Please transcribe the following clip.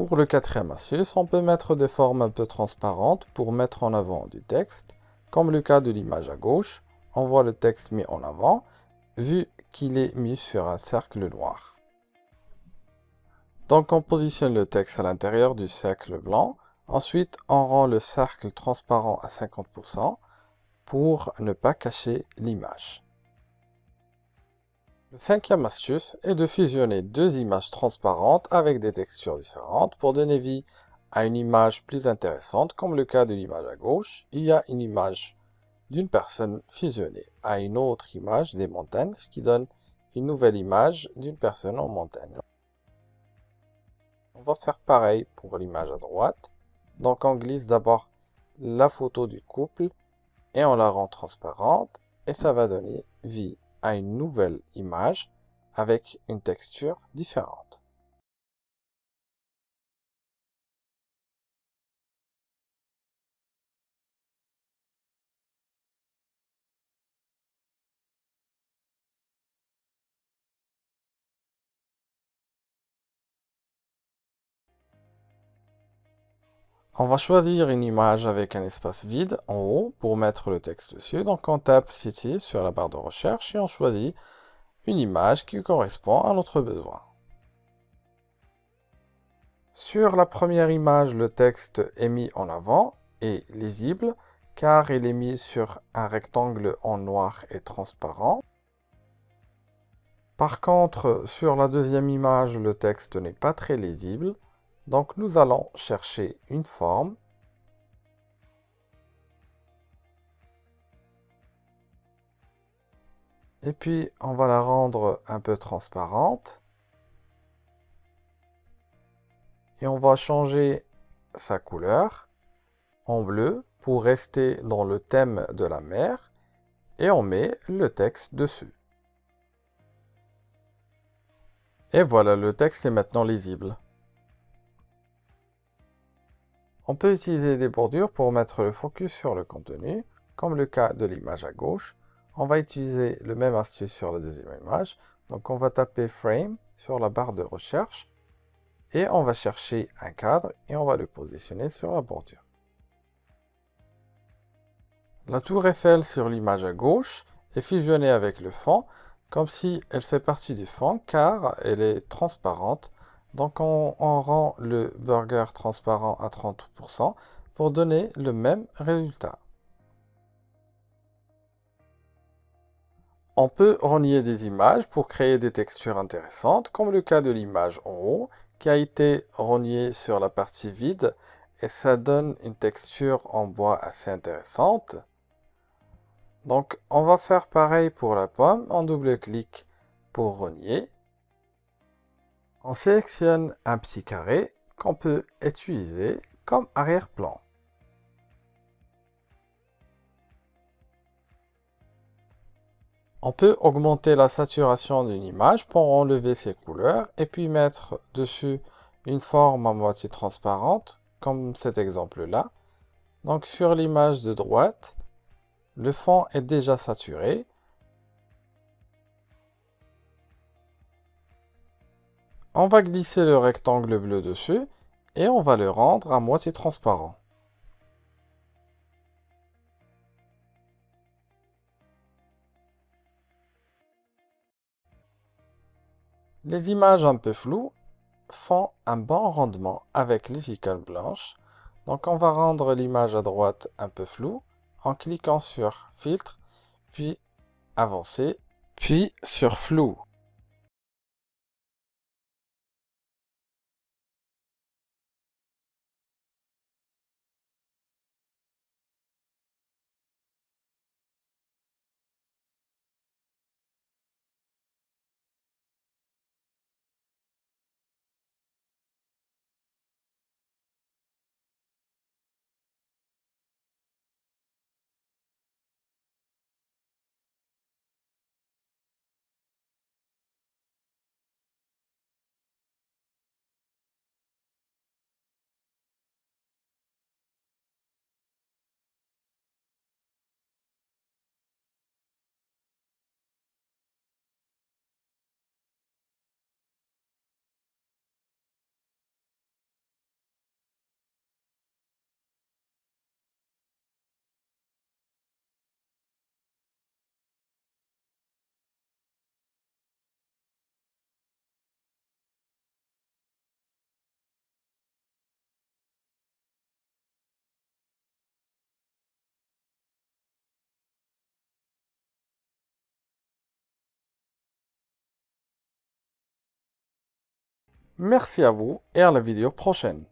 Pour le quatrième astuce, on peut mettre des formes un peu transparentes pour mettre en avant du texte, comme le cas de l'image à gauche. On voit le texte mis en avant, vu qu'il est mis sur un cercle noir. Donc on positionne le texte à l'intérieur du cercle blanc. Ensuite, on rend le cercle transparent à 50% pour ne pas cacher l'image. Le cinquième astuce est de fusionner deux images transparentes avec des textures différentes pour donner vie à une image plus intéressante, comme le cas de l'image à gauche. Il y a une image d'une personne fusionnée à une autre image des montagnes, ce qui donne une nouvelle image d'une personne en montagne. On va faire pareil pour l'image à droite. Donc on glisse d'abord la photo du couple et on la rend transparente et ça va donner vie à une nouvelle image avec une texture différente. On va choisir une image avec un espace vide en haut pour mettre le texte dessus. Donc on tape City sur la barre de recherche et on choisit une image qui correspond à notre besoin. Sur la première image, le texte est mis en avant et lisible car il est mis sur un rectangle en noir et transparent. Par contre, sur la deuxième image, le texte n'est pas très lisible. Donc nous allons chercher une forme. Et puis on va la rendre un peu transparente. Et on va changer sa couleur en bleu pour rester dans le thème de la mer. Et on met le texte dessus. Et voilà, le texte est maintenant lisible. On peut utiliser des bordures pour mettre le focus sur le contenu, comme le cas de l'image à gauche. On va utiliser le même astuce sur la deuxième image. Donc on va taper Frame sur la barre de recherche et on va chercher un cadre et on va le positionner sur la bordure. La tour Eiffel sur l'image à gauche est fusionnée avec le fond, comme si elle fait partie du fond car elle est transparente. Donc on rend le burger transparent à 30% pour donner le même résultat. On peut renier des images pour créer des textures intéressantes, comme le cas de l'image en haut, qui a été reniée sur la partie vide, et ça donne une texture en bois assez intéressante. Donc on va faire pareil pour la pomme, on double-clique pour renier. On sélectionne un petit carré qu'on peut utiliser comme arrière-plan. On peut augmenter la saturation d'une image pour enlever ses couleurs et puis mettre dessus une forme à moitié transparente, comme cet exemple-là. Donc sur l'image de droite, le fond est déjà saturé. On va glisser le rectangle bleu dessus et on va le rendre à moitié transparent. Les images un peu floues font un bon rendement avec les icônes blanches. Donc on va rendre l'image à droite un peu floue en cliquant sur Filtre, puis Avancer, puis sur Flou. Merci à vous et à la vidéo prochaine.